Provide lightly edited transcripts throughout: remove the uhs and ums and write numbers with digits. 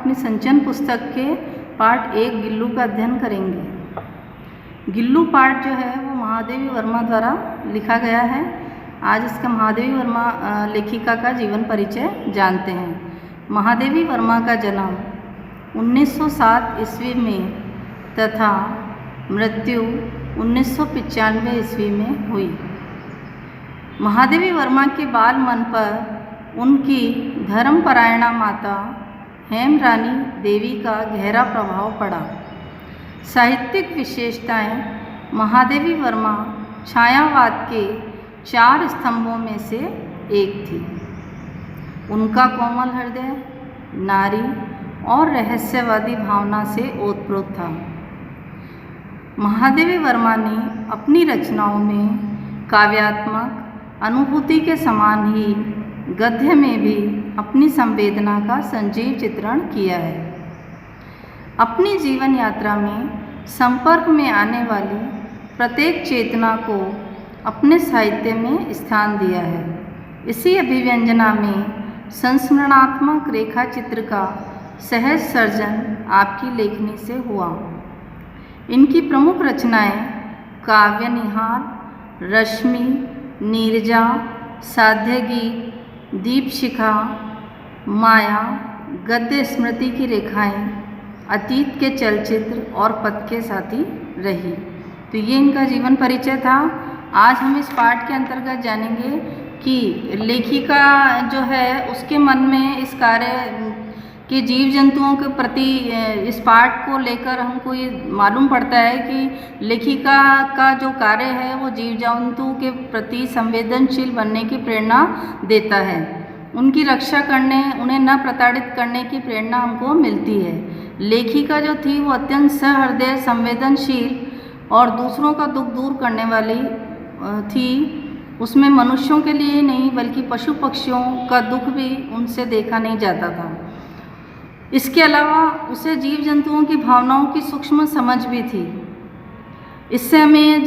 अपनी संचयन पुस्तक के पाठ 1 गिल्लू का अध्ययन करेंगे। गिल्लू पाठ जो है वो महादेवी वर्मा द्वारा लिखा गया है। आज इसका महादेवी वर्मा लेखिका का जीवन परिचय जानते हैं। महादेवी वर्मा का जन्म 1907 ईस्वी में तथा मृत्यु 1995 ईस्वी में हुई। महादेवी वर्मा के बाल मन पर उनकी धर्मपरायणा माता हेमरानी देवी का गहरा प्रभाव पड़ा। साहित्यिक विशेषताएं: महादेवी वर्मा छायावाद के 4 स्तंभों में से एक थी। उनका कोमल हृदय नारी और रहस्यवादी भावना से ओतप्रोत था। महादेवी वर्मा ने अपनी रचनाओं में काव्यात्मक अनुभूति के समान ही गद्य में भी अपनी संवेदना का संजीव चित्रण किया है। अपनी जीवन यात्रा में संपर्क में आने वाली प्रत्येक चेतना को अपने साहित्य में स्थान दिया है। इसी अभिव्यंजना में संस्मरणात्मक रेखा चित्र का सहज सर्जन आपकी लेखनी से हुआ। इनकी प्रमुख रचनाएं काव्य निहार, रश्मि, नीरजा, साध्य गीत, दीपशिखा, माया, गद्य स्मृति की रेखाएं, अतीत के चलचित्र और पथ के साथी रही। तो ये इनका जीवन परिचय था। आज हम इस पाठ के अंतर्गत जानेंगे कि लेखिका जो है उसके मन में इस कार्य के जीव जंतुओं के प्रति इस पाठ को लेकर हमको ये मालूम पड़ता है कि लेखिका का जो कार्य है वो जीव जंतुओं के प्रति संवेदनशील बनने की प्रेरणा देता है। उनकी रक्षा करने, उन्हें न प्रताड़ित करने की प्रेरणा हमको मिलती है। लेखिका जो थी वो अत्यंत सहृदय, संवेदनशील और दूसरों का दुख दूर करने वाली थी। उसमें मनुष्यों के लिए नहीं बल्कि पशु पक्षियों का दुख भी उनसे देखा नहीं जाता था। इसके अलावा उसे जीव जंतुओं की भावनाओं की सूक्ष्म समझ भी थी। इससे हमें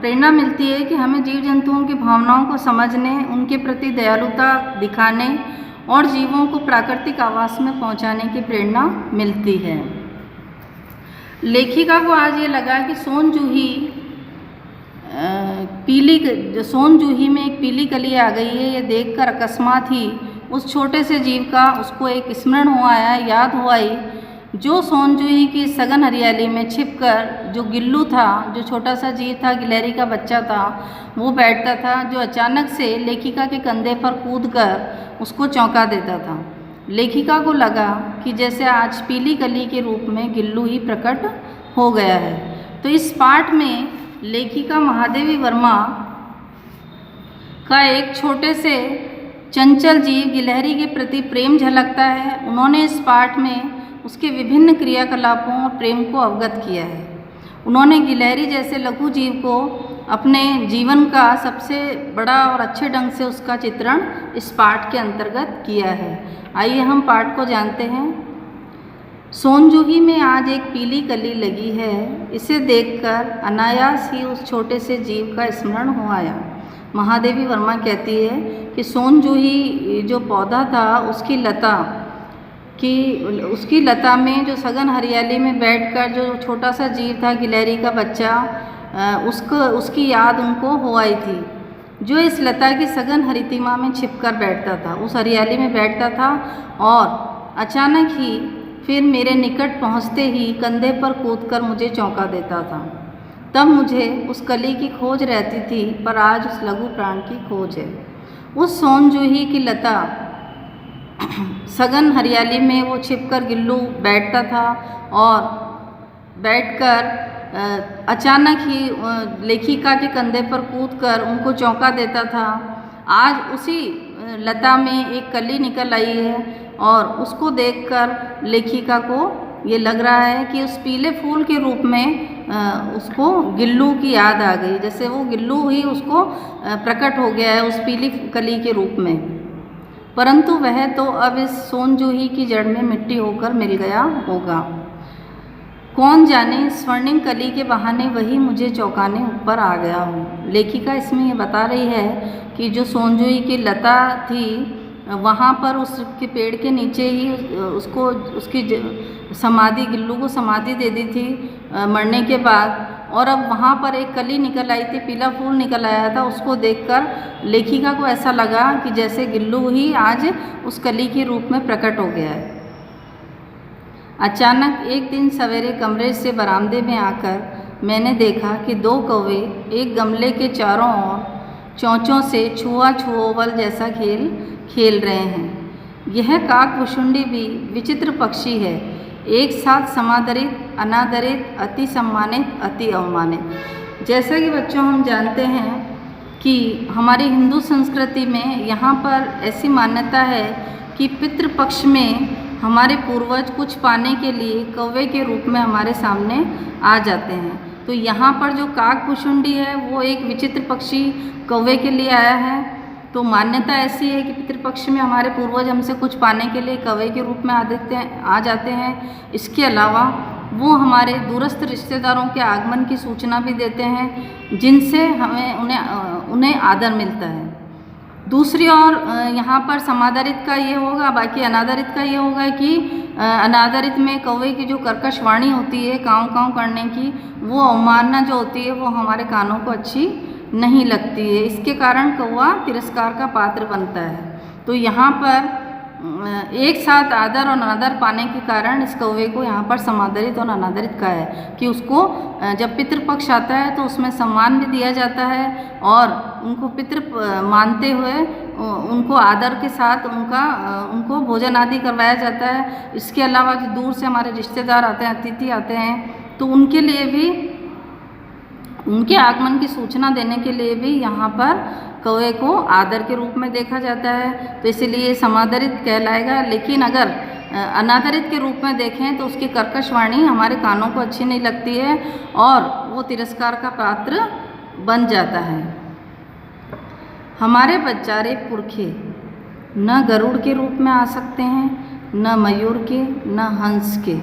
प्रेरणा मिलती है कि हमें जीव जंतुओं की भावनाओं को समझने, उनके प्रति दयालुता दिखाने और जीवों को प्राकृतिक आवास में पहुंचाने की प्रेरणा मिलती है। लेखिका को आज ये लगा कि सोन जूही में एक पीली कली आ गई है। ये देखकर अकस्मात ही उस छोटे से जीव का उसको एक स्मरण हो आया, याद हो आई, जो सोन जूही की सघन हरियाली में छिपकर जो गिल्लू था, जो छोटा सा जीव था, गिलहरी का बच्चा था, वो बैठता था, जो अचानक से लेखिका के कंधे पर कूदकर उसको चौंका देता था। लेखिका को लगा कि जैसे आज पीली कली के रूप में गिल्लू ही प्रकट हो गया है। तो इस पाठ में लेखिका महादेवी वर्मा का एक छोटे से चंचल जीव गिलहरी के प्रति प्रेम झलकता है। उन्होंने इस पाठ में उसके विभिन्न क्रियाकलापों और प्रेम को अवगत किया है। उन्होंने गिलहरी जैसे लघु जीव को अपने जीवन का सबसे बड़ा और अच्छे ढंग से उसका चित्रण इस पाठ के अंतर्गत किया है। आइए हम पाठ को जानते हैं। सोन जूही में आज एक पीली कली लगी है। इसे देखकर अनायास ही उस छोटे से जीव का स्मरण हो आया। महादेवी वर्मा कहती है कि सोन जूही जो पौधा था उसकी लता में जो सघन हरियाली में बैठकर जो छोटा सा जीव था, गिलहरी का बच्चा, उसकी याद उनको हो आई थी, जो इस लता की सघन हरितिमा में छिपकर बैठता था, उस हरियाली में बैठता था और अचानक ही फिर मेरे निकट पहुँचते ही कंधे पर कूदकर मुझे चौंका देता था। तब मुझे उस कली की खोज रहती थी, पर आज उस लघु प्राण की खोज है। उस सोन जूही की लता सघन हरियाली में वो छिपकर गिल्लू बैठता था और बैठकर अचानक ही लेखिका के कंधे पर कूदकर उनको चौंका देता था। आज उसी लता में एक कली निकल आई है और उसको देखकर लेखिका को ये लग रहा है कि उस पीले फूल के रूप में उसको गिल्लू की याद आ गई, जैसे वो गिल्लू ही उसको प्रकट हो गया है उस पीली कली के रूप में। परंतु वह तो अब इस सोन जूही की जड़ में मिट्टी होकर मिल गया होगा। कौन जाने स्वर्णिम कली के बहाने वही मुझे चौंकाने ऊपर आ गया हो। लेखिका इसमें ये बता रही है कि जो सोन जूही की लता थी वहाँ पर उसके पेड़ के नीचे ही उसको उसकी समाधि, गिल्लू को समाधि दे दी थी मरने के बाद। और अब वहाँ पर एक कली निकल आई थी, पीला फूल निकल आया था। उसको देखकर लेखिका को ऐसा लगा कि जैसे गिल्लू ही आज उस कली के रूप में प्रकट हो गया है। अचानक एक दिन सवेरे कमरे से बरामदे में आकर मैंने देखा कि 2 कौवे एक गमले के चारों ओर चोंचों से छुआ छुओवल जैसा खेल खेल रहे हैं। यह काकभुशुंडी भी विचित्र पक्षी है, एक साथ समादरित, अनादरित, अति सम्मानित, अति अवमानित। जैसा कि बच्चों हम जानते हैं कि हमारी हिंदू संस्कृति में यहाँ पर ऐसी मान्यता है कि पितृपक्ष में हमारे पूर्वज कुछ पाने के लिए कौवे के रूप में हमारे सामने आ जाते हैं। तो यहाँ पर जो काकभुशुंडी है वो एक विचित्र पक्षी कौवे के लिए आया है। तो मान्यता ऐसी है कि पितृपक्ष में हमारे पूर्वज हमसे कुछ पाने के लिए कौवे के रूप में आ जाते हैं। इसके अलावा वो हमारे दूरस्थ रिश्तेदारों के आगमन की सूचना भी देते हैं, जिनसे हमें उन्हें आदर मिलता है। दूसरी ओर यहाँ पर समादरित का ये होगा, बाकी अनादरित का ये होगा कि अनादरित में कौवे की जो कर्कश वाणी होती है काँव काँव करने की, वो अवमानना जो होती है वो हमारे कानों को अच्छी नहीं लगती है। इसके कारण कौवा तिरस्कार का पात्र बनता है। तो यहाँ पर एक साथ आदर और अनादर पाने के कारण इस कौवे को यहाँ पर समादरित और अनादरित कहा है कि उसको जब पितृपक्ष आता है तो उसमें सम्मान भी दिया जाता है और उनको पितृ मानते हुए उनको आदर के साथ उनको भोजन आदि करवाया जाता है। इसके अलावा जो दूर से हमारे रिश्तेदार आते हैं, अतिथि आते हैं, तो उनके लिए भी, उनके आगमन की सूचना देने के लिए भी यहाँ पर कौवे को आदर के रूप में देखा जाता है। तो इसलिए समादरित कहलाएगा। लेकिन अगर अनादरित के रूप में देखें तो उसकी कर्कश वाणी हमारे कानों को अच्छी नहीं लगती है और वो तिरस्कार का पात्र बन जाता है। हमारे बच्चारे पुरखे न गरुड़ के रूप में आ सकते हैं, न मयूर के, न हंस के।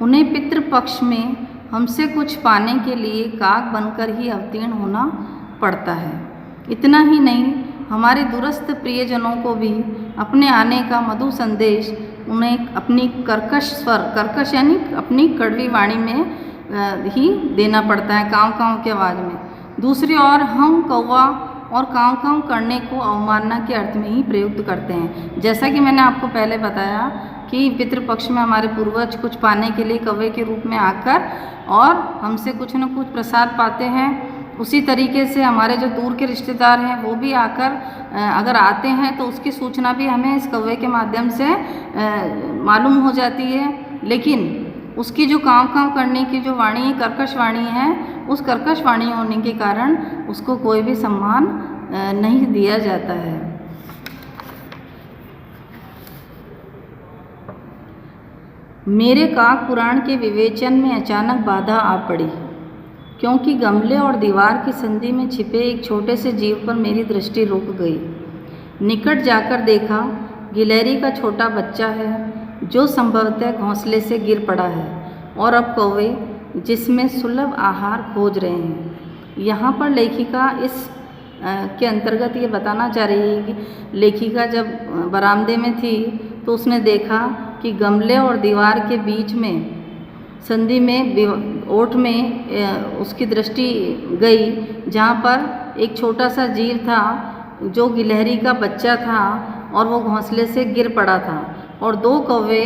उन्हें पितृपक्ष में हमसे कुछ पाने के लिए काक बनकर ही अवतीर्ण होना पड़ता है। इतना ही नहीं, हमारे दूरस्थ प्रियजनों को भी अपने आने का मधु संदेश उन्हें अपनी कर्कश स्वर, कर्कश यानी अपनी कड़वी वाणी में ही देना पड़ता है, काँव काँव की आवाज़ में। दूसरी ओर हम कौवा और काँव काँव करने को अवमानना के अर्थ में ही प्रयुक्त करते हैं। जैसा कि मैंने आपको पहले बताया कि पितृपक्ष में हमारे पूर्वज कुछ पाने के लिए कौवे के रूप में आकर और हमसे कुछ न कुछ प्रसाद पाते हैं, उसी तरीके से हमारे जो दूर के रिश्तेदार हैं वो भी आकर अगर आते हैं तो उसकी सूचना भी हमें इस कौवे के माध्यम से मालूम हो जाती है। लेकिन उसकी जो काँव काँव करने की जो वाणी, कर्कश वाणी है, उस कर्कश वाणी होने के कारण उसको कोई भी सम्मान नहीं दिया जाता है। मेरे काक पुराण के विवेचन में अचानक बाधा आ पड़ी, क्योंकि गमले और दीवार की संधि में छिपे एक छोटे से जीव पर मेरी दृष्टि रुक गई। निकट जाकर देखा, गिलहरी का छोटा बच्चा है जो संभवतः घोंसले से गिर पड़ा है और अब कौवे जिसमें सुलभ आहार खोज रहे हैं। यहाँ पर लेखिका इस के अंतर्गत ये बताना चाह रही है कि लेखिका जब बरामदे में थी तो उसने देखा कि गमले और दीवार के बीच में संधि में ओट में उसकी दृष्टि गई, जहाँ पर एक छोटा सा जीव था जो गिलहरी का बच्चा था और वो घोंसले से गिर पड़ा था और 2 कौवे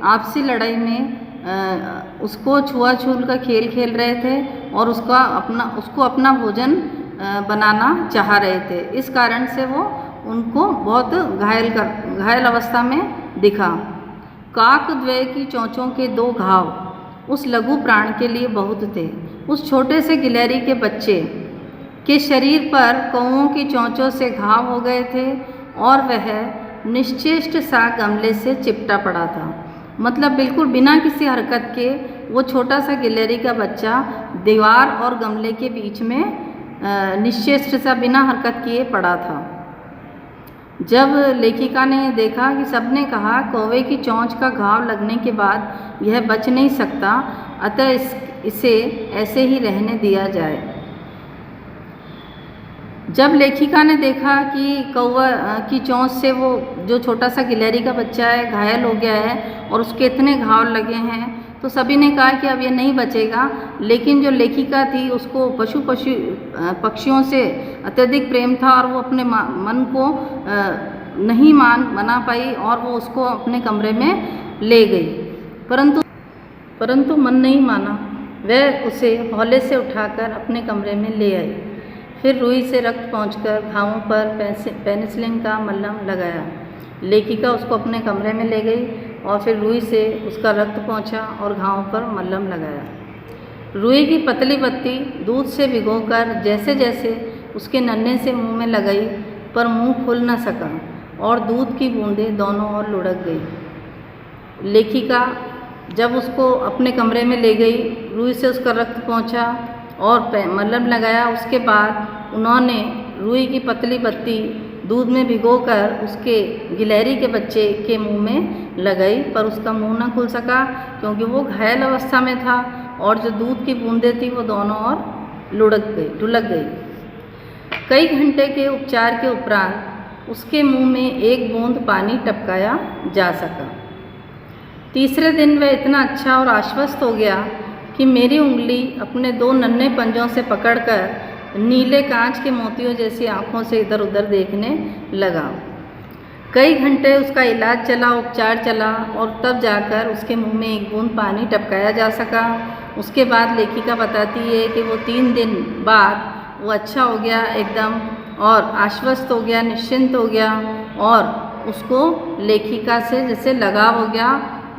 आपसी लड़ाई में उसको छुआछूल का खेल खेल रहे थे और उसको अपना भोजन बनाना चाह रहे थे। इस कारण से वो उनको बहुत घायल अवस्था में दिखा। काकद्वय की चोंचों के 2 घाव उस लघु प्राण के लिए बहुत थे। उस छोटे से गिलहरी के बच्चे के शरीर पर कौवों की चोंचों से घाव हो गए थे और वह निश्चेष्ट सा गमले से चिपटा पड़ा था। मतलब बिल्कुल बिना किसी हरकत के वो छोटा सा गिलहरी का बच्चा दीवार और गमले के बीच में निश्चेष्ट सा बिना हरकत किए पड़ा था। जब लेखिका ने देखा कि सबने कहा कौवे की चोंच का घाव लगने के बाद यह बच नहीं सकता, अतः इसे ऐसे ही रहने दिया जाए। जब लेखिका ने देखा कि कौवा की चोंच से वो जो छोटा सा गिलहरी का बच्चा है घायल हो गया है और उसके इतने घाव लगे हैं, तो सभी ने कहा कि अब ये नहीं बचेगा। लेकिन जो लेखिका थी उसको पक्षियों से अत्यधिक प्रेम था और वो अपने मन को नहीं मना पाई और वो उसको अपने कमरे में ले गई, परंतु मन नहीं माना। वह उसे हौले से उठाकर अपने कमरे में ले आई। फिर रुई से रक्त पोंछकर घावों पर पेनिसिलिन का मलहम लगाया। लेखिका उसको अपने कमरे में ले गई और फिर रुई से उसका रक्त पोंछा और घावों पर मलहम लगाया। रुई की पतली पत्ती दूध से भिगोकर जैसे जैसे उसके नन्हे से मुंह में लगाई, पर मुंह खुल न सका और दूध की बूंदें दोनों ओर लुढ़क गई। लेखिका जब उसको अपने कमरे में ले गई, रुई से उसका रक्त पोंछा और मलहम लगाया। उसके बाद उन्होंने रुई की पतली पत्ती दूध में भिगोकर उसके गिलहरी के बच्चे के मुंह में लगाई, पर उसका मुंह न खुल सका क्योंकि वो घायल अवस्था में था और जो दूध की बूंदें थी वो दोनों ओर ढुलक गई। कई घंटे के उपचार के उपरांत उसके मुंह में एक बूंद पानी टपकाया जा सका। तीसरे दिन वह इतना अच्छा और आश्वस्त हो गया कि मेरी उंगली अपने 2 नन्हे पंजों से पकड़कर नीले कांच के मोतियों जैसी आँखों से इधर उधर देखने लगा। कई घंटे उसका इलाज चला, उपचार चला और तब जाकर उसके मुंह में एक बूंद पानी टपकाया जा सका। उसके बाद लेखिका बताती है कि वो 3 दिन बाद वो अच्छा हो गया एकदम और आश्वस्त हो गया, निश्चिंत हो गया और उसको लेखिका से जैसे लगाव हो गया।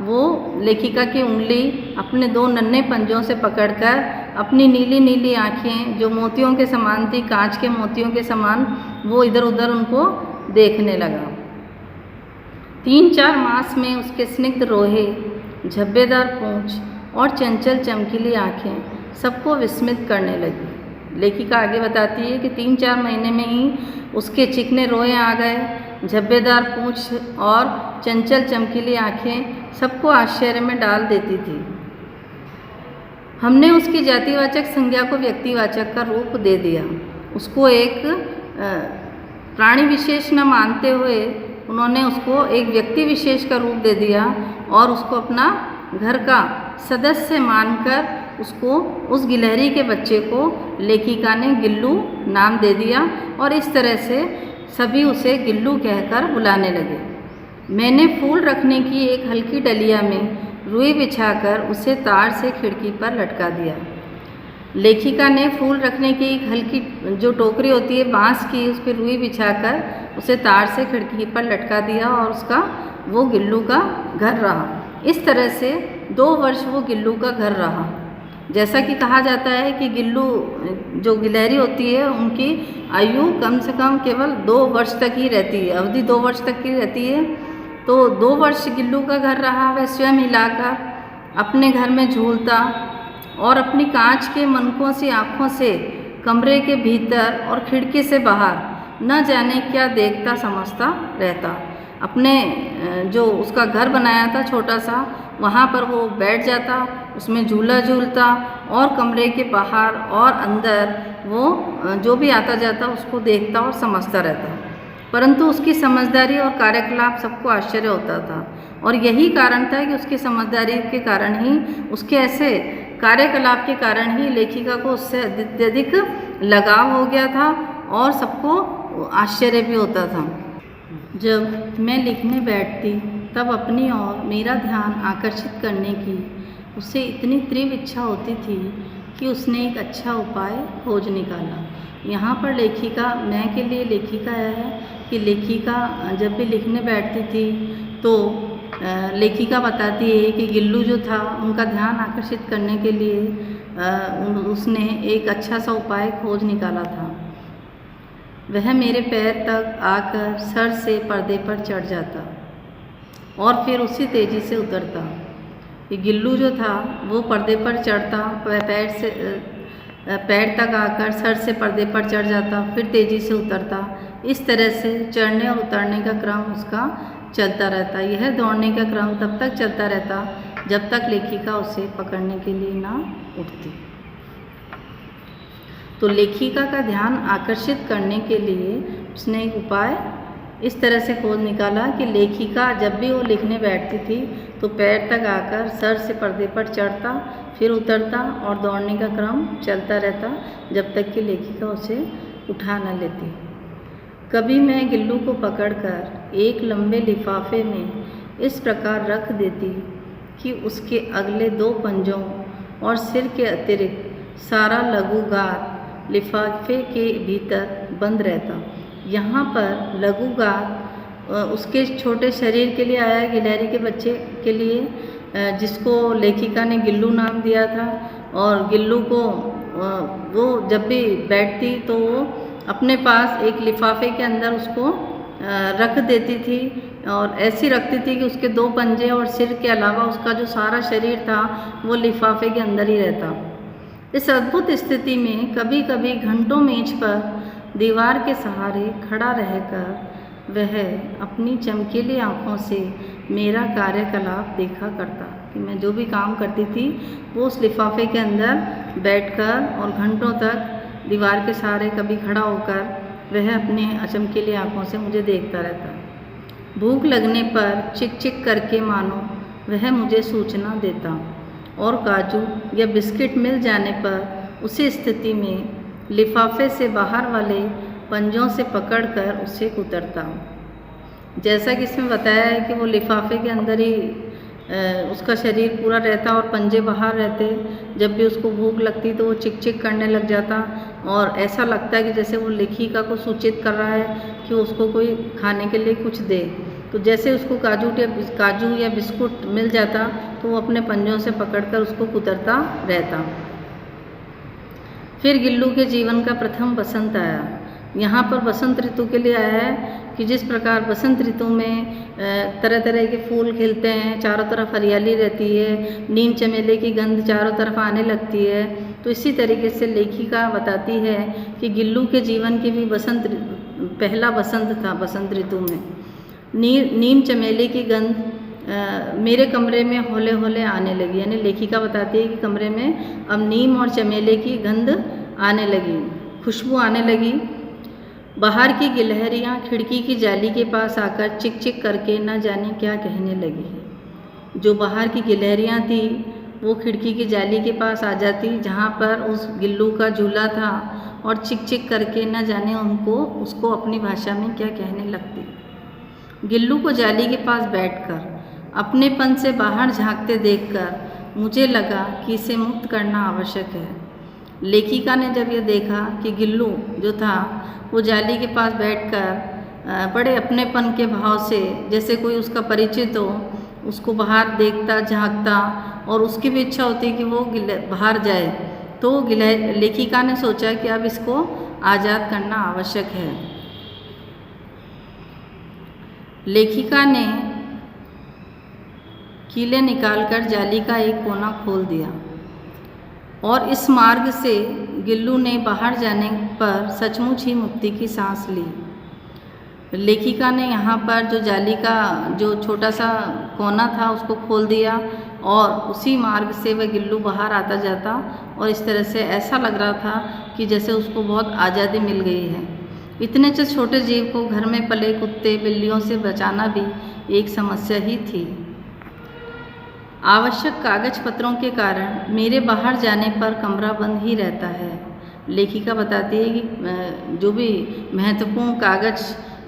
वो लेखिका की उंगली अपने 2 नन्हे पंजों से पकड़कर अपनी नीली नीली आँखें जो मोतियों के समान थी, कांच के मोतियों के समान, वो इधर उधर उनको देखने लगा। 3-4 मास में उसके स्निग्ध रोहे, झब्बेदार पूंछ और चंचल चमकीली आँखें सबको विस्मित करने लगी। लेखिका आगे बताती है कि 3-4 महीने में ही उसके चिकने रोए आ गए, झब्बेदार पूंछ और चंचल चमकीली आँखें सबको आश्चर्य में डाल देती थी। हमने उसकी जातिवाचक संज्ञा को व्यक्तिवाचक का रूप दे दिया। उसको एक प्राणी विशेष न मानते हुए उन्होंने उसको एक व्यक्ति विशेष का रूप दे दिया और उसको अपना घर का सदस्य मानकर उसको उस गिलहरी के बच्चे को लेखिका ने गिल्लू नाम दे दिया और इस तरह से सभी उसे गिल्लू कहकर बुलाने लगे। मैंने फूल रखने की एक हल्की डलिया में रुई बिछाकर उसे तार से खिड़की पर लटका दिया। लेखिका ने फूल रखने की एक हल्की जो टोकरी होती है बांस की, उस पर रुई बिछाकर उसे तार से खिड़की पर लटका दिया और उसका वो गिल्लू का घर रहा। इस तरह से 2 वर्ष वो गिल्लू का घर रहा। जैसा कि कहा जाता है कि गिल्लू जो गिलहरी होती है उनकी आयु कम से कम केवल 2 वर्ष तक ही रहती है, अवधि 2 वर्ष तक की रहती है। तो 2 वर्ष गिल्लू का घर रहा। वह स्वयं हिलाकर अपने घर में झूलता और अपनी कांच के मनकों सी आँखों से कमरे के भीतर और खिड़की से बाहर न जाने क्या देखता समझता रहता। अपने जो उसका घर बनाया था छोटा सा, वहाँ पर वो बैठ जाता, उसमें झूला झूलता और कमरे के बाहर और अंदर वो जो भी आता जाता उसको देखता और समझता रहता। परंतु उसकी समझदारी और कार्यकलाप सबको आश्चर्य होता था और यही कारण था कि उसकी समझदारी के कारण ही, उसके ऐसे कार्यकलाप के कारण ही लेखिका को उससे अत्यधिक लगाव हो गया था और सबको आश्चर्य भी होता था। जब मैं लिखने बैठती तब अपनी ओर मेरा ध्यान आकर्षित करने की उसे इतनी तीव्र इच्छा होती थी कि उसने एक अच्छा उपाय खोज निकाला। यहाँ पर लेखिका, मैं के लिए लेखिका है कि लेखिका जब भी लिखने बैठती थी तो लेखिका बताती है कि गिल्लू जो था उनका ध्यान आकर्षित करने के लिए उसने एक अच्छा सा उपाय खोज निकाला था। वह मेरे पैर तक आकर सर से पर्दे पर चढ़ जाता और फिर उसी तेज़ी से उतरता। ये गिल्लू जो था वो पर्दे पर चढ़ता, पैर तक आकर सर से पर्दे पर चढ़ जाता, फिर तेज़ी से उतरता। इस तरह से चढ़ने और उतरने का क्रम उसका चलता रहता। यह दौड़ने का क्रम तब तक चलता रहता जब तक लेखिका उसे पकड़ने के लिए ना उठती। तो लेखिका का ध्यान आकर्षित करने के लिए उसने एक उपाय इस तरह से खोज निकाला कि लेखिका जब भी वो लिखने बैठती थी तो पैर तक आकर सर से पर्दे पर चढ़ता, फिर उतरता और दौड़ने का क्रम चलता रहता जब तक कि लेखिका उसे उठा न लेती। कभी मैं गिल्लू को पकड़कर एक लंबे लिफाफे में इस प्रकार रख देती कि उसके अगले 2 पंजों और सिर के अतिरिक्त सारा लघुगात लिफाफे के भीतर बंद रहता। यहाँ पर लघुगात उसके छोटे शरीर के लिए आया, गिलहरी के बच्चे के लिए, जिसको लेखिका ने गिल्लू नाम दिया था। और गिल्लू को वो जब भी बैठती तो वो अपने पास एक लिफाफे के अंदर उसको रख देती थी और ऐसी रखती थी कि उसके 2 पंजे और सिर के अलावा उसका जो सारा शरीर था वो लिफाफे के अंदर ही रहता। इस अद्भुत स्थिति में कभी कभी घंटों मेज पर दीवार के सहारे खड़ा रहकर वह अपनी चमकीली आँखों से मेरा कार्यकलाप देखा करता कि मैं जो भी काम करती थी वो उस लिफाफे के अंदर बैठकर और घंटों तक दीवार के सहारे कभी खड़ा होकर वह अपनी चमकीली आँखों से मुझे देखता रहता। भूख लगने पर चिक चिक करके मानो वह मुझे सूचना देता और काजू या बिस्किट मिल जाने पर उसी स्थिति में लिफाफे से बाहर वाले पंजों से पकड़कर उसे कुतरता। जैसा कि इसमें बताया है कि वो लिफाफे के अंदर ही उसका शरीर पूरा रहता और पंजे बाहर रहते। जब भी उसको भूख लगती तो वो चिक चिक करने लग जाता और ऐसा लगता है कि जैसे वो लेखिका को सूचित कर रहा है कि उसको कोई खाने के लिए कुछ दे। तो जैसे उसको काजू या बिस्कुट मिल जाता तो वो अपने पंजों से पकड़कर उसको कुतरता रहता। फिर गिल्लू के जीवन का प्रथम बसंत आया। यहाँ पर बसंत ऋतु के लिए आया है कि जिस प्रकार बसंत ऋतु में तरह तरह के फूल खिलते हैं, चारों तरफ हरियाली रहती है, नीम चमेले की गंध चारों तरफ आने लगती है, तो इसी तरीके से लेखिका बताती है कि गिल्लू के जीवन की भी पहला बसंत था। बसंत ऋतु में नीम चमेले की गंध मेरे कमरे में हौले हौले आने लगी। यानी लेखिका बताती है कि कमरे में अब नीम और चमेले की गंध आने लगी, खुशबू आने लगी। बाहर की गिलहरियाँ खिड़की की जाली के पास आकर चिक चिक करके न जाने क्या कहने लगी। जो बाहर की गिलहरियाँ थी वो खिड़की की जाली के पास आ जाती जहाँ पर उस गिल्लू का झूला था और चिक चिक करके न जाने उसको अपनी भाषा में क्या कहने लगती। गिल्लू को जाली के पास बैठकर अपनेपन से बाहर झांकते देखकर मुझे लगा कि इसे मुक्त करना आवश्यक है। लेखिका ने जब यह देखा कि गिल्लू जो था वो जाली के पास बैठकर बड़े अपनेपन के भाव से जैसे कोई उसका परिचित हो उसको बाहर देखता झांकता और उसकी भी इच्छा होती कि वो बाहर जाए, तो लेखिका ने सोचा कि अब इसको आज़ाद करना आवश्यक है। लेखिका ने कीले निकालकर जाली का एक कोना खोल दिया और इस मार्ग से गिल्लू ने बाहर जाने पर सचमुच ही मुक्ति की सांस ली। लेखिका ने यहाँ पर जो जाली का जो छोटा सा कोना था उसको खोल दिया और उसी मार्ग से वह गिल्लू बाहर आता जाता और इस तरह से ऐसा लग रहा था कि जैसे उसको बहुत आज़ादी मिल गई है। इतने से छोटे जीव को घर में पले कुत्ते बिल्लियों से बचाना भी एक समस्या ही थी। आवश्यक कागज पत्रों के कारण मेरे बाहर जाने पर कमरा बंद ही रहता है। लेखिका बताती है कि जो भी महत्वपूर्ण कागज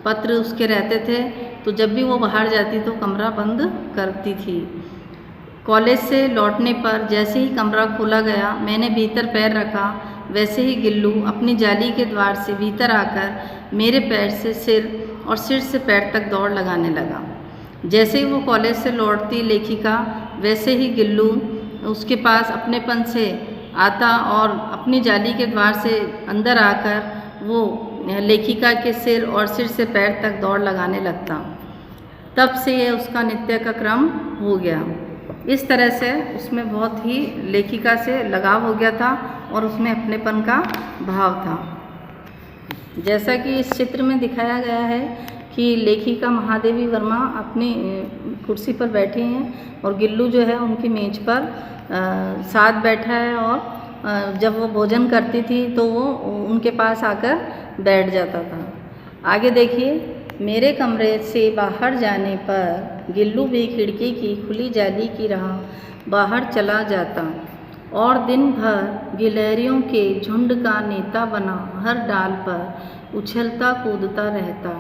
पत्र उसके रहते थे तो जब भी वो बाहर जाती तो कमरा बंद करती थी। कॉलेज से लौटने पर जैसे ही कमरा खोला गया मैंने भीतर पैर रखा, वैसे ही गिल्लू अपनी जाली के द्वार से भीतर आकर मेरे पैर से सिर और सिर से पैर तक दौड़ लगाने लगा। जैसे ही वो कॉलेज से लौटती लेखिका वैसे ही गिल्लू उसके पास अपनेपन से आता और अपनी जाली के द्वार से अंदर आकर वो लेखिका के सिर और सिर से पैर तक दौड़ लगाने लगता। तब से ये उसका नित्य का क्रम हो गया। इस तरह से उसमें बहुत ही लेखिका से लगाव हो गया था और उसमें अपनेपन का भाव था। जैसा कि इस चित्र में दिखाया गया है कि लेखिका महादेवी वर्मा अपनी कुर्सी पर बैठी हैं और गिल्लू जो है उनकी मेज पर साथ बैठा है और जब वो भोजन करती थी तो वो उनके पास आकर बैठ जाता था। आगे देखिए, मेरे कमरे से बाहर जाने पर गिल्लू भी खिड़की की खुली जाली की राह बाहर चला जाता और दिन भर गिलहरियों के झुंड का नेता बना हर डाल पर उछलता कूदता रहता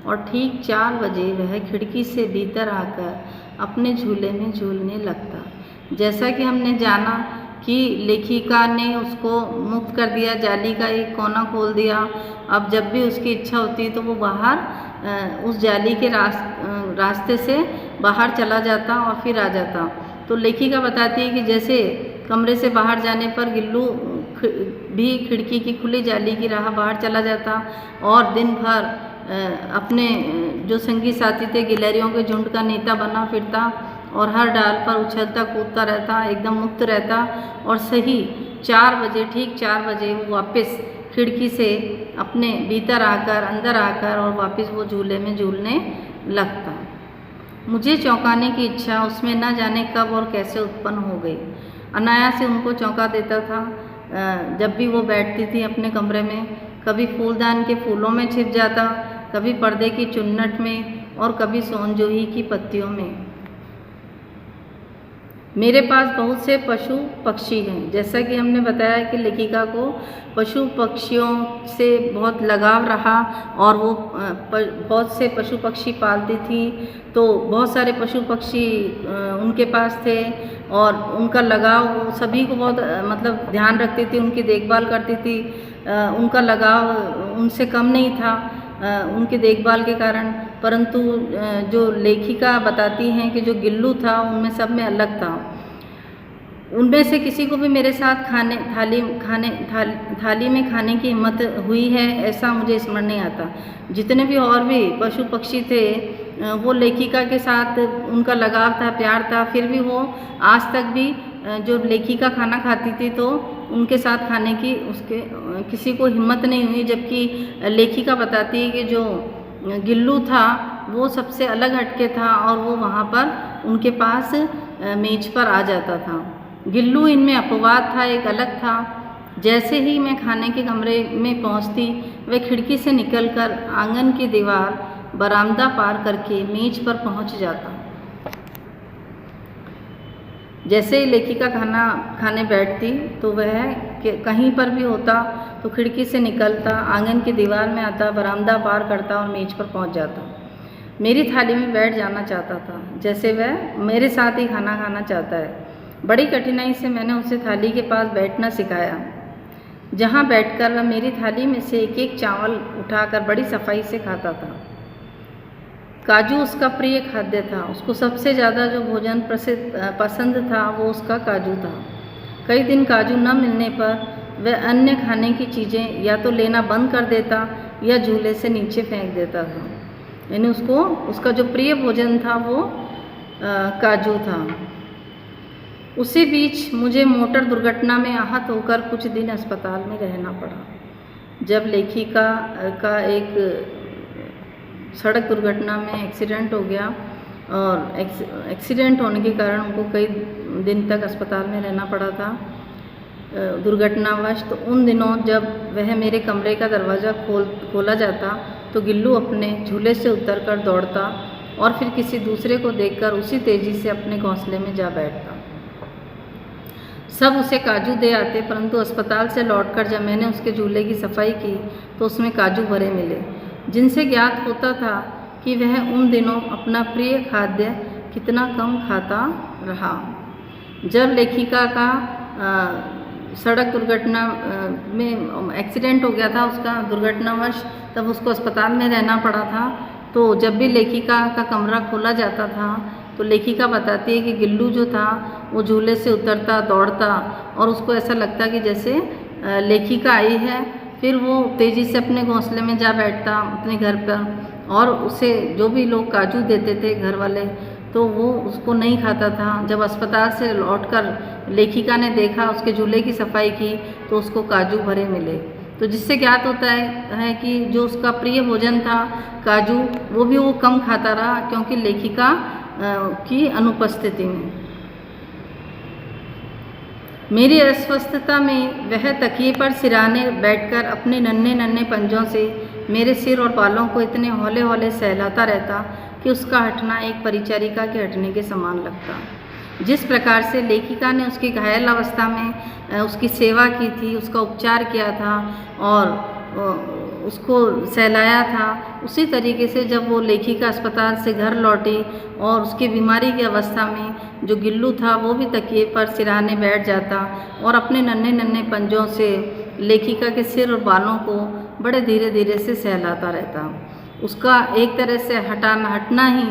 और ठीक 4 बजे वह खिड़की से भीतर आकर अपने झूले में झूलने लगता। जैसा कि हमने जाना कि लेखिका ने उसको मुक्त कर दिया, जाली का एक कोना खोल दिया। अब जब भी उसकी इच्छा होती तो वो बाहर उस जाली के रास्ते से बाहर चला जाता और फिर आ जाता। तो लेखिका बताती है कि जैसे कमरे से बाहर जाने पर गिल्लू भी खिड़की की खुली जाली की राह बाहर चला जाता और दिन भर अपने जो संगी साथी थे गिलहरियों के झुंड का नेता बना फिरता और हर डाल पर उछलता कूदता रहता, एकदम मुक्त रहता और सही 4 बजे, ठीक 4 बजे वो वापस खिड़की से अपने भीतर आकर, अंदर आकर और वापस वो झूले में झूलने लगता। मुझे चौंकाने की इच्छा उसमें न जाने कब और कैसे उत्पन्न हो गई। अनायास से उनको चौंका देता था। जब भी वो बैठती थी अपने कमरे में, कभी फूलदान के फूलों में छिप जाता, कभी पर्दे की चुन्नट में और कभी सोनजोही की पत्तियों में। मेरे पास बहुत से पशु पक्षी हैं। जैसा कि हमने बताया कि लेखिका को पशु पक्षियों से बहुत लगाव रहा और वो बहुत से पशु पक्षी पालती थी। तो बहुत सारे पशु पक्षी उनके पास थे और उनका लगाव, वो सभी को बहुत मतलब ध्यान रखती थी, उनकी देखभाल करती थी। उनका लगाव उनसे कम नहीं था उनकी देखभाल के कारण। परंतु जो लेखिका बताती हैं कि जो गिल्लू था उनमें सब में अलग था। उनमें से किसी को भी मेरे साथ थाली में खाने की हिम्मत हुई है ऐसा मुझे स्मरण नहीं आता। जितने भी और भी पशु पक्षी थे वो लेखिका के साथ उनका लगाव था, प्यार था, फिर भी वो आज तक भी जो लेखिका खाना खाती थी तो उनके साथ खाने की उसके किसी को हिम्मत नहीं हुई। जबकि लेखिका बताती है कि जो गिल्लू था वो सबसे अलग हटके था और वो वहाँ पर उनके पास मेज पर आ जाता था। गिल्लू इनमें अपवाद था, एक अलग था। जैसे ही मैं खाने के कमरे में पहुँचती वह खिड़की से निकलकर आंगन की दीवार, बरामदा पार करके मेज पर पहुँच जाता। जैसे ही लेखिका खाना खाने बैठती तो वह कहीं पर भी होता तो खिड़की से निकलता, आंगन की दीवार में आता, बरामदा पार करता और मेज पर पहुंच जाता। मेरी थाली में बैठ जाना चाहता था, जैसे वह मेरे साथ ही खाना खाना चाहता है। बड़ी कठिनाई से मैंने उसे थाली के पास बैठना सिखाया, जहां बैठकर वह मेरी थाली में से एक एक चावल उठाकर बड़ी सफाई से खाता था। काजू उसका प्रिय खाद्य था। उसको सबसे ज़्यादा जो भोजन पसंद था वो उसका काजू था। कई दिन काजू न मिलने पर वह अन्य खाने की चीज़ें या तो लेना बंद कर देता या झूले से नीचे फेंक देता था। यानी उसको उसका जो प्रिय भोजन था वो काजू था। उसी बीच मुझे मोटर दुर्घटना में आहत होकर कुछ दिन अस्पताल में रहना पड़ा। जब लेखिका का एक सड़क दुर्घटना में एक्सीडेंट हो गया और एक्सीडेंट होने के कारण उनको कई दिन तक अस्पताल में रहना पड़ा था दुर्घटनावश। तो उन दिनों जब वह मेरे कमरे का दरवाज़ा खोला जाता तो गिल्लू अपने झूले से उतरकर दौड़ता और फिर किसी दूसरे को देखकर उसी तेज़ी से अपने घोंसले में जा बैठता। सब उसे काजू दे आते, परंतु अस्पताल से लौटकर जब मैंने उसके झूले की सफाई की तो उसमें काजू भरे मिले, जिनसे ज्ञात होता था कि वह उन दिनों अपना प्रिय खाद्य कितना कम खाता रहा। जब लेखिका का सड़क दुर्घटना में एक्सीडेंट हो गया था उसका दुर्घटनावश, तब उसको अस्पताल में रहना पड़ा था। तो जब भी लेखिका का कमरा खोला जाता था तो लेखिका बताती है कि गिल्लू जो था वो झूले से उतरता, दौड़ता और उसको ऐसा लगता कि जैसे लेखिका आई है। फिर वो तेज़ी से अपने घोंसले में जा बैठता अपने घर पर और उसे जो भी लोग काजू देते थे घर वाले तो वो उसको नहीं खाता था। जब अस्पताल से लौटकर लेखिका ने देखा, उसके झूले की सफाई की तो उसको काजू भरे मिले। तो जिससे ज्ञात होता है कि जो उसका प्रिय भोजन था काजू वो भी वो कम खाता रहा क्योंकि लेखिका की अनुपस्थिति में। मेरी अस्वस्थता में वह तकिए पर सिराने बैठकर अपने नन्हे नन्हे पंजों से मेरे सिर और बालों को इतने हौले हौले सहलाता रहता कि उसका हटना एक परिचारिका के हटने के समान लगता। जिस प्रकार से लेखिका ने उसकी घायल अवस्था में उसकी सेवा की थी, उसका उपचार किया था और उसको सहलाया था, उसी तरीके से जब वो लेखिका अस्पताल से घर लौटी और उसकी बीमारी की अवस्था में जो गिल्लू था वो भी तकिए पर सिराने बैठ जाता और अपने नन्हे नन्हे पंजों से लेखिका के सिर और बालों को बड़े धीरे धीरे से सहलाता रहता। उसका एक तरह से हटना ही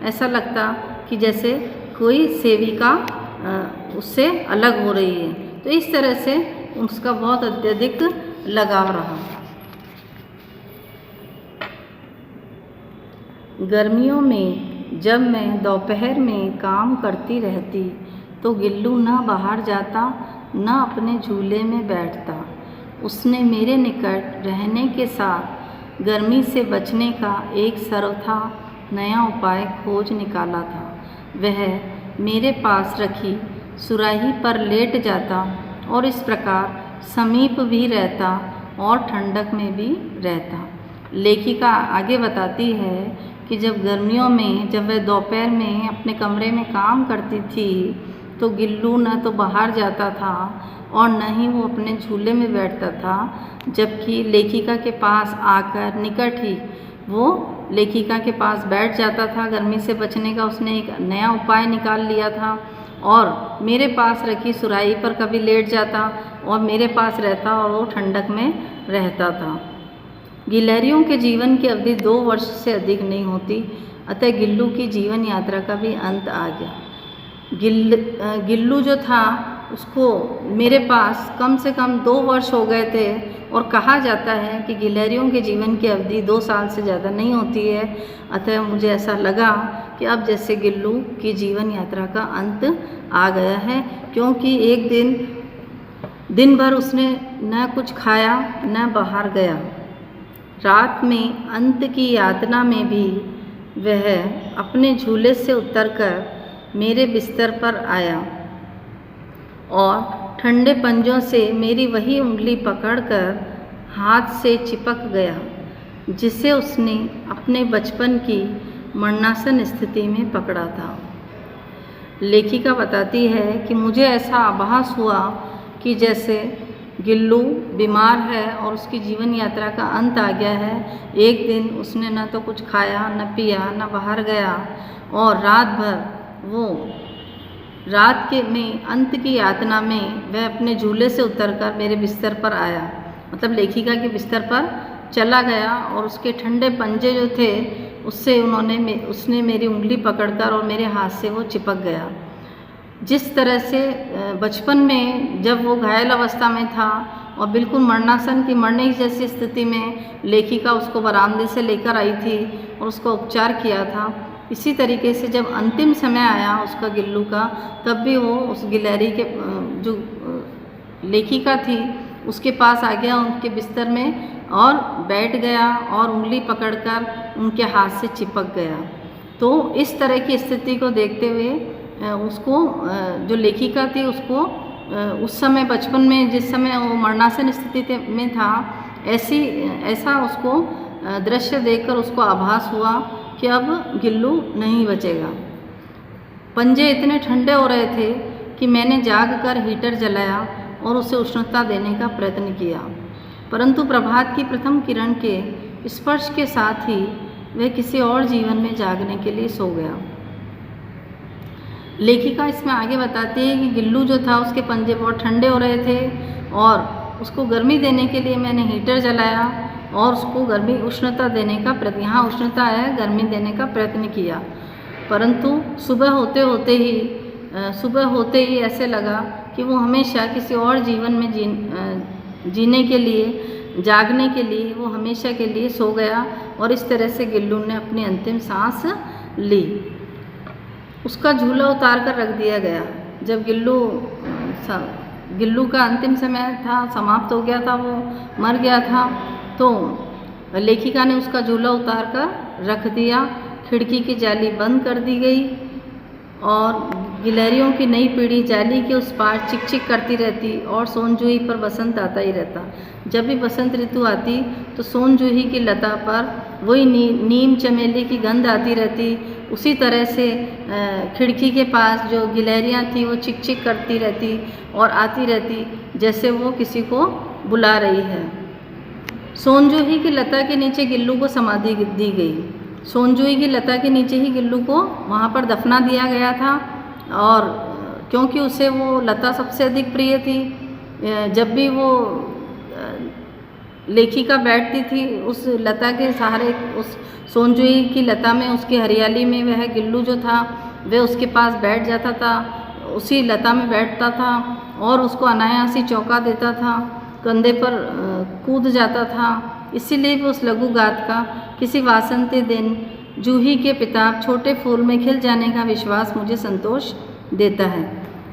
ऐसा लगता कि जैसे कोई सेविका उससे अलग हो रही है। तो इस तरह से उसका बहुत अत्यधिक लगाव रहा। गर्मियों में जब मैं दोपहर में काम करती रहती तो गिल्लू न बाहर जाता न अपने झूले में बैठता। उसने मेरे निकट रहने के साथ गर्मी से बचने का एक सर्वथा नया उपाय खोज निकाला था। वह मेरे पास रखी सुराही पर लेट जाता और इस प्रकार समीप भी रहता और ठंडक में भी रहता। लेखिका आगे बताती है कि जब गर्मियों में जब वह दोपहर में अपने कमरे में काम करती थी तो गिल्लू न तो बाहर जाता था और न ही वो अपने झूले में बैठता था, जबकि लेखिका के पास आकर निकट ही वो लेखिका के पास बैठ जाता था। गर्मी से बचने का उसने एक नया उपाय निकाल लिया था और मेरे पास रखी सुराही पर कभी लेट जाता और मेरे पास रहता और वो ठंडक में रहता था। गिलहरियों के जीवन की अवधि 2 वर्ष से अधिक नहीं होती, अतः गिल्लू की जीवन यात्रा का भी अंत आ गया। गिल्लू जो था उसको मेरे पास कम से कम 2 वर्ष हो गए थे और कहा जाता है कि गिलहरियों के जीवन की अवधि 2 साल से ज़्यादा नहीं होती है। अतः मुझे ऐसा लगा कि अब जैसे गिल्लू की जीवन यात्रा का अंत आ गया है, क्योंकि एक दिन भर उसने न कुछ खाया न बाहर गया। रात में अंत की यातना में भी वह अपने झूले से उतरकर मेरे बिस्तर पर आया और ठंडे पंजों से मेरी वही उंगली पकड़कर हाथ से चिपक गया जिसे उसने अपने बचपन की मरणासन स्थिति में पकड़ा था। लेखिका बताती है कि मुझे ऐसा आभास हुआ कि जैसे गिल्लू बीमार है और उसकी जीवन यात्रा का अंत आ गया है। एक दिन उसने न तो कुछ खाया न पिया न बाहर गया और रात भर वो रात के में अंत की यातना में वह अपने झूले से उतरकर मेरे बिस्तर पर आया, मतलब लेखिका के बिस्तर पर चला गया और उसके ठंडे पंजे जो थे उससे उसने मेरी उंगली पकड़कर और मेरे हाथ से वो चिपक गया। जिस तरह से बचपन में जब वो घायल अवस्था में था और बिल्कुल मरणासन की मरने जैसी स्थिति में लेखिका उसको बरामदे से लेकर आई थी और उसका उपचार किया था, इसी तरीके से जब अंतिम समय आया उसका गिल्लू का, तब भी वो उस गिलहरी के जो लेखिका थी उसके पास आ गया उनके बिस्तर में और बैठ गया और उंगली पकड़कर उनके हाथ से चिपक गया। तो इस तरह की स्थिति को देखते हुए उसको जो लेखिका थी उसको उस समय बचपन में जिस समय वो मरणासन स्थिति में था ऐसा उसको दृश्य देखकर उसको आभास हुआ कि अब गिल्लू नहीं बचेगा। पंजे इतने ठंडे हो रहे थे कि मैंने जागकर हीटर जलाया और उसे उष्णता देने का प्रयत्न किया, परंतु प्रभात की प्रथम किरण के स्पर्श के साथ ही वह किसी और जीवन में जागने के लिए सो गया। लेखिका इसमें आगे बताती है कि गिल्लू जो था उसके पंजे बहुत ठंडे हो रहे थे और उसको गर्मी देने के लिए मैंने हीटर जलाया और उसको गर्मी उष्णता देने का प्रयत्न, यहाँ उष्णता है गर्मी देने का प्रयत्न किया, परंतु सुबह होते ही ऐसे लगा कि वो हमेशा किसी और जीवन में जीने के लिए जागने के लिए वो हमेशा के लिए सो गया और इस तरह से गिल्लू ने अपनी अंतिम सांस ली। उसका झूला उतार कर रख दिया गया। जब गिल्लू का अंतिम समय था, समाप्त हो गया था, वो मर गया था, तो लेखिका ने उसका झूला उतार कर रख दिया, खिड़की की जाली बंद कर दी गई और गिलहरियों की नई पीढ़ी जाली के उस पार चिक चिक करती रहती और सोनजूही पर बसंत आता ही रहता। जब भी बसंत ऋतु आती तो सोनजूही की लता पर वही नीम चमेली की गंध आती रहती। उसी तरह से खिड़की के पास जो गिलहरियाँ थी वो चिक चिक करती रहती और आती रहती, जैसे वो किसी को बुला रही है। सोनजूही की लता के नीचे गिल्लू को समाधि दी गई। सोनजूही की लता के नीचे ही गिल्लू को वहाँ पर दफना दिया गया था, और क्योंकि उसे वो लता सबसे अधिक प्रिय थी। जब भी वो लेखिका बैठती थी उस लता के सहारे, उस सोनजूही की लता में, उसकी हरियाली में, वह गिल्लू जो था वह उसके पास बैठ जाता था, उसी लता में बैठता था और उसको अनायास ही चौंका देता था, कंधे पर कूद जाता था। इसीलिए भी उस लघु गाथ का किसी वासंती दिन जूही के पिताब छोटे फूल में खिल जाने का विश्वास मुझे संतोष देता है।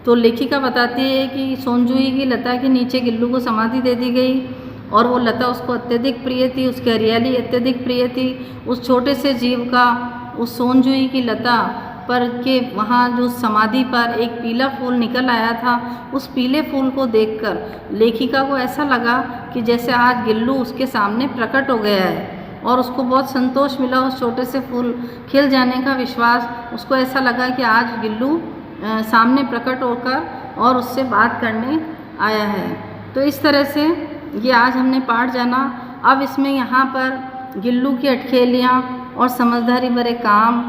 तो लेखिका बताती है कि सोनजूही की लता के नीचे गिल्लू को समाधि दे दी गई और वो लता उसको अत्यधिक प्रिय थी, उसकी हरियाली अत्यधिक प्रिय थी। उस छोटे से जीव का उस सोनजूही की लता पर के वहाँ जो समाधि पर एक पीला फूल निकल आया था, उस पीले फूल को देखकर लेखिका को ऐसा लगा कि जैसे आज गिल्लू उसके सामने प्रकट हो गया है, और उसको बहुत संतोष मिला उस छोटे से फूल खिल जाने का विश्वास। उसको ऐसा लगा कि आज गिल्लू सामने प्रकट होकर और उससे बात करने आया है। तो इस तरह से ये आज हमने पाठ जाना। अब इसमें यहाँ पर गिल्लू की अटखेलियाँ और समझदारी भरे काम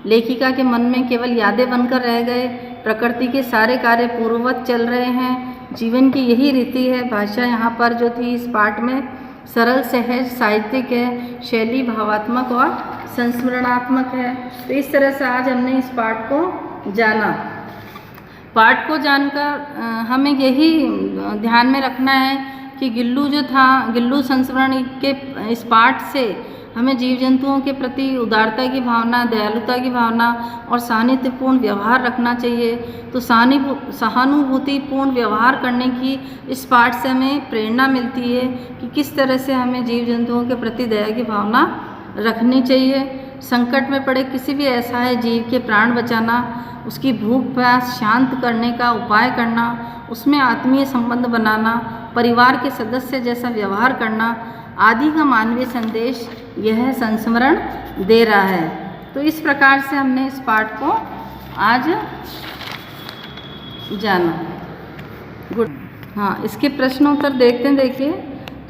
लेखिका के मन में केवल यादें बनकर रह गए। प्रकृति के सारे कार्य पूर्ववत चल रहे हैं। जीवन की यही रीति है। भाषा यहाँ पर जो थी इस पाठ में सरल, सहज, साहित्यिक है, शैली भावात्मक और संस्मरणात्मक है। तो इस तरह से आज हमने इस पाठ को जाना। पाठ को जानकर हमें यही ध्यान में रखना है कि गिल्लू जो था, गिल्लू संस्मरण के इस पाठ से हमें जीव जंतुओं के प्रति उदारता की भावना, दयालुता की भावना और सहानुभूतिपूर्ण व्यवहार रखना चाहिए। तो सहानुभूतिपूर्ण व्यवहार करने की इस पाठ से हमें प्रेरणा मिलती है कि किस तरह से हमें जीव जंतुओं के प्रति दया की भावना रखनी चाहिए। संकट में पड़े किसी भी असहाय जीव के प्राण बचाना, उसकी भूख प्यास शांत करने का उपाय करना, उसमें आत्मीय संबंध बनाना, परिवार के सदस्य जैसा व्यवहार करना आदि का मानवीय संदेश यह संस्मरण दे रहा है। तो इस प्रकार से हमने इस पाठ को आज जाना। गुड। हाँ, इसके प्रश्नोत्तर देखते हैं। देखिए,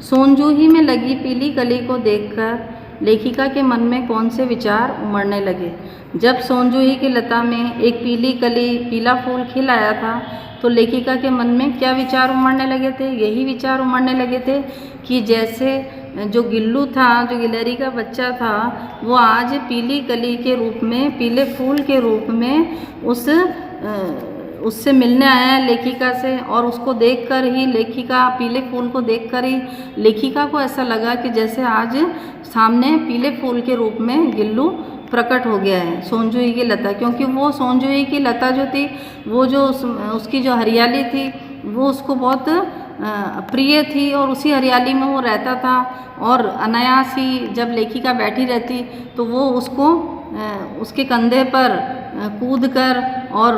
सोनजूही में लगी पीली कली को देखकर लेखिका के मन में कौन से विचार उमड़ने लगे। जब सोनजूही की लता में एक पीली कली, पीला फूल खिल आया था तो लेखिका के मन में क्या विचार उमड़ने लगे थे? यही विचार उमड़ने लगे थे कि जैसे जो गिल्लू था, जो गिलहरी का बच्चा था, वो आज पीली कली के रूप में, पीले फूल के रूप में उससे मिलने आया है लेखिका से, और उसको देखकर ही लेखिका, पीले फूल को देखकर ही लेखिका को ऐसा लगा कि जैसे आज सामने पीले फूल के रूप में गिल्लू प्रकट हो गया है, सोनजूही की लता। क्योंकि वो सोनजूही की लता जो थी, वो जो उसकी जो हरियाली थी वो उसको बहुत प्रिय थी, और उसी हरियाली में वो रहता था। और अनायास ही जब लेखिका बैठी रहती तो वो उसको उसके कंधे पर कूद कर और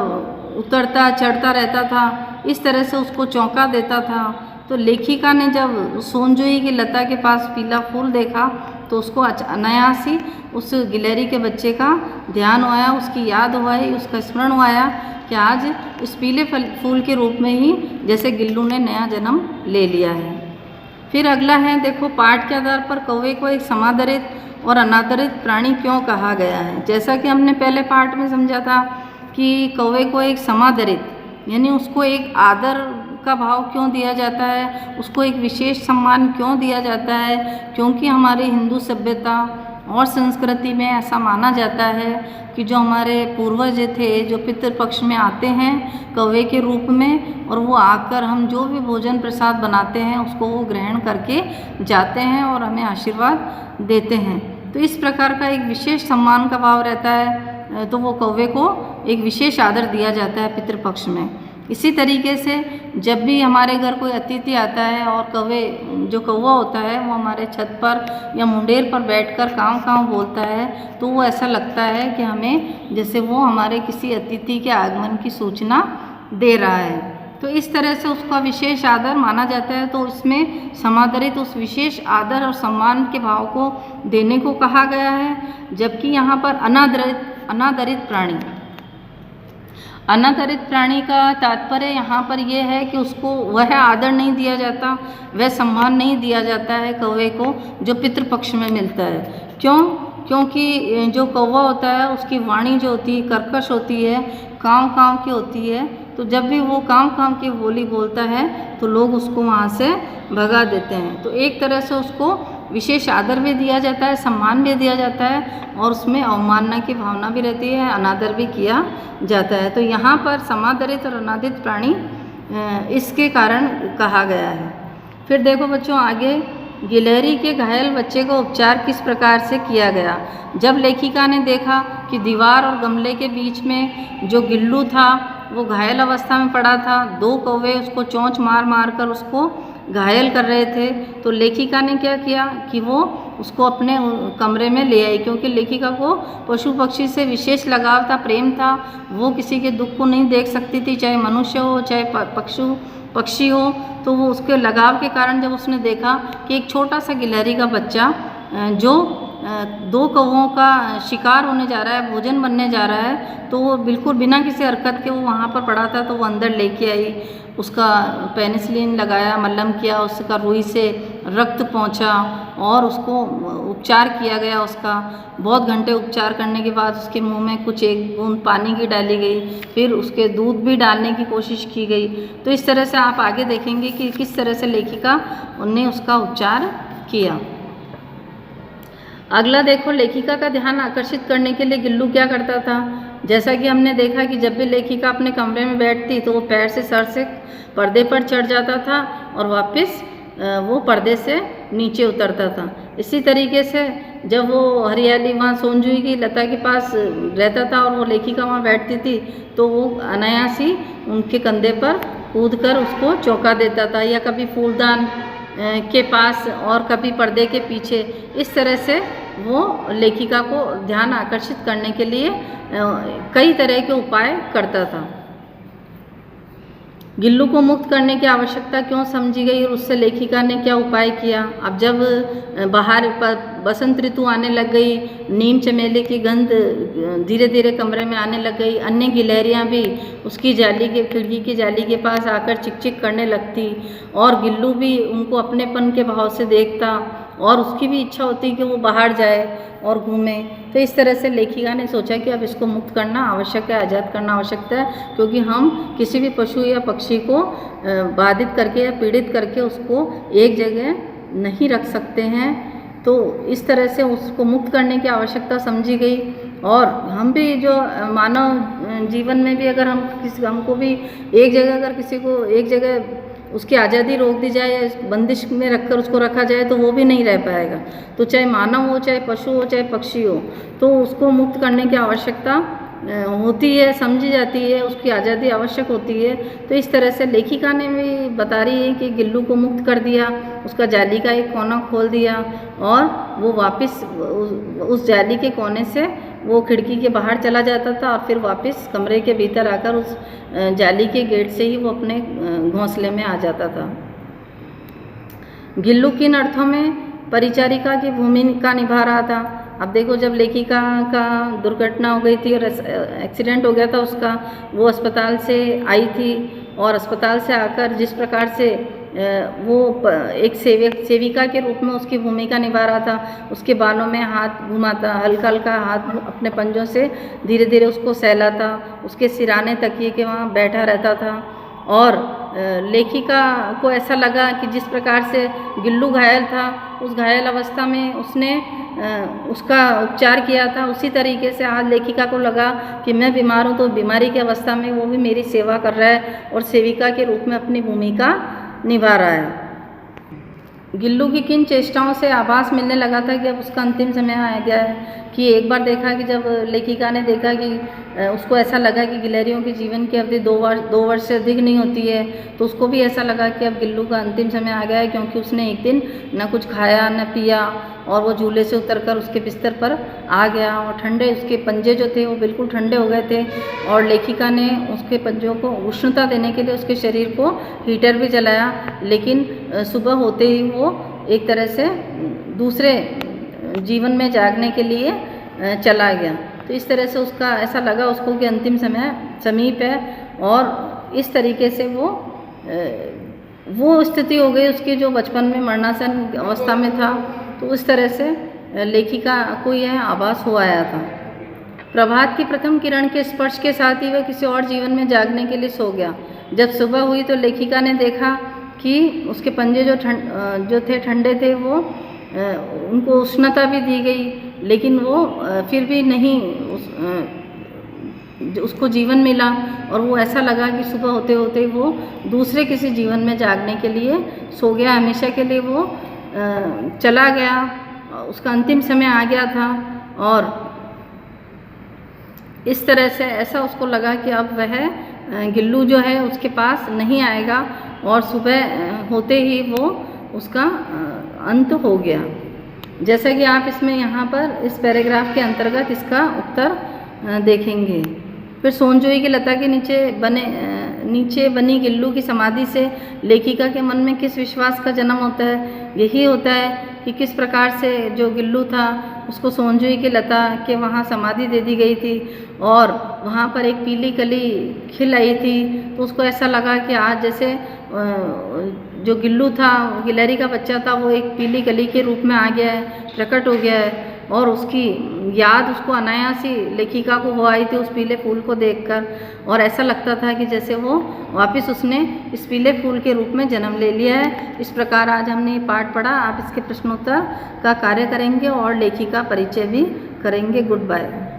उतरता चढ़ता रहता था, इस तरह से उसको चौंका देता था। तो लेखिका ने जब सोनजूही की लता के पास पीला फूल देखा तो उसको अनायास ही उस गिलहरी के बच्चे का ध्यान आया, उसकी याद हुई, उसका स्मरण हुआ कि आज इस पीले फूल के रूप में ही जैसे गिल्लू ने नया जन्म ले लिया है। फिर अगला है, देखो, पाठ के आधार पर कौवे को एक समादरित और अनादरित प्राणी क्यों कहा गया है। जैसा कि हमने पहले पाठ में समझा था कि कौवे को एक समादरित, यानी उसको एक आदर का भाव क्यों दिया जाता है, उसको एक विशेष सम्मान क्यों दिया जाता है, क्योंकि हमारी हिंदू सभ्यता और संस्कृति में ऐसा माना जाता है कि जो हमारे पूर्वज थे, जो पितृपक्ष में आते हैं कौवे के रूप में, और वो आकर हम जो भी भोजन प्रसाद बनाते हैं उसको वो ग्रहण करके जाते हैं और हमें आशीर्वाद देते हैं। तो इस प्रकार का एक विशेष सम्मान का भाव रहता है, तो वो कौवे को एक विशेष आदर दिया जाता है पितृपक्ष में। इसी तरीके से जब भी हमारे घर कोई अतिथि आता है और जो कौवा होता है वो हमारे छत पर या मुंडेर पर बैठकर काँव काँव बोलता है, तो वो ऐसा लगता है कि हमें जैसे वो हमारे किसी अतिथि के आगमन की सूचना दे रहा है। तो इस तरह से उसका विशेष आदर माना जाता है। तो इसमें समादरित उस विशेष आदर और सम्मान के भाव को देने को कहा गया है। जबकि यहाँ पर अनादरित प्राणी का तात्पर्य यहाँ पर यह है कि उसको वह आदर नहीं दिया जाता, वह सम्मान नहीं दिया जाता है कौवे को जो पितृपक्ष में मिलता है। क्योंकि जो कौवा होता है उसकी वाणी जो होती है कर्कश होती है, काँव काँव की होती है। तो जब भी वो काँव काँव की बोली बोलता है तो लोग उसको वहाँ से भगा देते हैं। तो एक तरह से उसको विशेष आदर भी दिया जाता है, सम्मान भी दिया जाता है और उसमें अवमानना की भावना भी रहती है, अनादर भी किया जाता है। तो यहाँ पर समादरित और अनादित प्राणी इसके कारण कहा गया है। फिर देखो बच्चों आगे, गिलहरी के घायल बच्चे का उपचार किस प्रकार से किया गया। जब लेखिका ने देखा कि दीवार और गमले के बीच में जो गिल्लू था वो घायल अवस्था में पड़ा था, 2 कौवे उसको चोंच मार मार कर उसको घायल कर रहे थे, तो लेखिका ने क्या किया कि वो उसको अपने कमरे में ले आई। क्योंकि लेखिका को पशु पक्षी से विशेष लगाव था, प्रेम था, वो किसी के दुख को नहीं देख सकती थी, चाहे मनुष्य हो चाहे पक्षी हो। तो वो उसके लगाव के कारण जब उसने देखा कि एक छोटा सा गिलहरी का बच्चा जो 2 कौवों का शिकार होने जा रहा है, भोजन बनने जा रहा है, तो वो बिल्कुल बिना किसी हरकत के वो वहाँ पर पड़ा था। तो वो अंदर लेके आई, उसका पेनिसिलिन लगाया, मलहम किया, उसका रुई से रक्त पहुँचा और उसको उपचार किया गया। उसका बहुत घंटे उपचार करने के बाद उसके मुंह में कुछ 1 बूंद पानी की डाली गई, फिर उसके दूध भी डालने की कोशिश की गई। तो इस तरह से आप आगे देखेंगे कि किस तरह से लेखिका ने उसका उपचार किया। अगला देखो, लेखिका का ध्यान आकर्षित करने के लिए गिल्लू क्या करता था। जैसा कि हमने देखा कि जब भी लेखिका अपने कमरे में बैठती तो वो पैर से सर से पर्दे पर चढ़ जाता था और वापस वो पर्दे से नीचे उतरता था। इसी तरीके से जब वो हरियाली वहाँ सोनजुई की लता के पास रहता था और वो लेखिका वहाँ बैठती थी तो वो अनायास ही उनके कंधे पर कूदकर उसको चौंका देता था, या कभी फूलदान के पास और कभी पर्दे के पीछे। इस तरह से वो लेखिका को ध्यान आकर्षित करने के लिए कई तरह के उपाय करता था। गिल्लू को मुक्त करने की आवश्यकता क्यों समझी गई और उससे लेखिका ने क्या उपाय किया। अब जब बाहर बसंत ऋतु आने लग गई, नीम चमेली की गंध धीरे धीरे कमरे में आने लग गई, अन्य गिलहरियाँ भी उसकी खिड़की की जाली के पास आकर चिकचिक करने लगती और गिल्लू भी उनको अपनेपन के भाव से देखता और उसकी भी इच्छा होती कि वो बाहर जाए और घूमे। तो इस तरह से लेखिका ने सोचा कि अब इसको मुक्त करना आवश्यक है, आज़ाद करना आवश्यक है, क्योंकि हम किसी भी पशु या पक्षी को बाधित करके या पीड़ित करके उसको एक जगह नहीं रख सकते हैं। तो इस तरह से उसको मुक्त करने की आवश्यकता समझी गई। और हम भी जो मानव जीवन में भी अगर हमको भी एक जगह अगर किसी को एक जगह उसकी आज़ादी रोक दी जाए या बंदिश में रखकर उसको रखा जाए तो वो भी नहीं रह पाएगा। तो चाहे मानव हो, चाहे पशु हो, चाहे पक्षी हो, तो उसको मुक्त करने की आवश्यकता होती है, समझी जाती है, उसकी आज़ादी आवश्यक होती है। तो इस तरह से लेखिका ने भी बता रही है कि गिल्लू को मुक्त कर दिया, उसका जाली का एक कोना खोल दिया और वो वापस उस जाली के कोने से वो खिड़की के बाहर चला जाता था और फिर वापस कमरे के भीतर आकर उस जाली के गेट से ही वो अपने घोंसले में आ जाता था। गिल्लू किन अर्थों में परिचारिका की भूमिका निभा रहा था। अब देखो, जब लेखिका का दुर्घटना हो गई थी और एक्सीडेंट हो गया था उसका, वो अस्पताल से आई थी और अस्पताल से आकर जिस प्रकार से वो एक सेविका के रूप में उसकी भूमिका निभा रहा था, उसके बालों में हाथ घुमाता, हल्का हल्का हाथ अपने पंजों से धीरे धीरे उसको सहलाता, उसके सिराने तकिए के वहाँ बैठा रहता था। और लेखिका को ऐसा लगा कि जिस प्रकार से गिल्लू घायल था, उस घायल अवस्था में उसने उसका उपचार किया था, उसी तरीके से आज लेखिका को लगा कि मैं बीमार हूँ तो बीमारी की अवस्था में वो भी मेरी सेवा कर रहा है और सेविका के रूप में अपनी भूमिका निभा रहा है। गिल्लू की किन चेष्टाओं से आभास मिलने लगा था कि अब उसका अंतिम समय आ गया है। कि एक बार देखा कि जब लेखिका ने देखा कि उसको ऐसा लगा कि गिलहरियों के जीवन की अवधि 2 वर्ष से अधिक नहीं होती है, तो उसको भी ऐसा लगा कि अब गिल्लू का अंतिम समय आ गया है, क्योंकि उसने एक दिन न कुछ खाया न पिया और वो झूले से उतरकर उसके बिस्तर पर आ गया और ठंडे उसके पंजे जो थे वो बिल्कुल ठंडे हो गए थे। और लेखिका ने उसके पंजों को उष्णता देने के लिए उसके शरीर को हीटर भी जलाया, लेकिन सुबह होते ही वो एक तरह से दूसरे जीवन में जागने के लिए चला गया। तो इस तरह से उसका ऐसा लगा उसको कि अंतिम समय समीप है, और इस तरीके से वो स्थिति हो गई उसकी जो बचपन में मरणासन अवस्था में था। तो उस तरह से लेखिका को यह आभास हो आया था। प्रभात की प्रथम किरण के स्पर्श के साथ ही वह किसी और जीवन में जागने के लिए सो गया। जब सुबह हुई तो लेखिका ने देखा कि उसके पंजे जो थे ठंडे थे, वो उनको उष्णता भी दी गई, लेकिन वो फिर भी नहीं उसको जीवन मिला, और वो ऐसा लगा कि सुबह होते होते वो दूसरे किसी जीवन में जागने के लिए सो गया। हमेशा के लिए वो चला गया, उसका अंतिम समय आ गया था, और इस तरह से ऐसा उसको लगा कि अब वह गिल्लू जो है उसके पास नहीं आएगा, और सुबह होते ही वो उसका अंत हो गया। जैसा कि आप इसमें यहाँ पर इस पैराग्राफ के अंतर्गत इसका उत्तर देखेंगे। फिर सोनजोई की लता के नीचे बनी गिल्लू की समाधि से लेखिका के मन में किस विश्वास का जन्म होता है? यही होता है कि किस प्रकार से जो गिल्लू था उसको सोनजोई की लता के वहाँ समाधि दे दी गई थी, और वहाँ पर एक पीली कली खिल आई थी। तो उसको ऐसा लगा कि आज जैसे जो गिल्लू था, गिलहरी का बच्चा था, वो एक पीली कली के रूप में आ गया है, प्रकट हो गया है, और उसकी याद उसको अनायास ही लेखिका को हो आई थी उस पीले फूल को देखकर। और ऐसा लगता था कि जैसे वो वापस उसने इस पीले फूल के रूप में जन्म ले लिया है। इस प्रकार आज हमने ये पाठ पढ़ा। आप इसके प्रश्नोत्तर का कार्य करेंगे और लेखिका परिचय भी करेंगे। Good bye.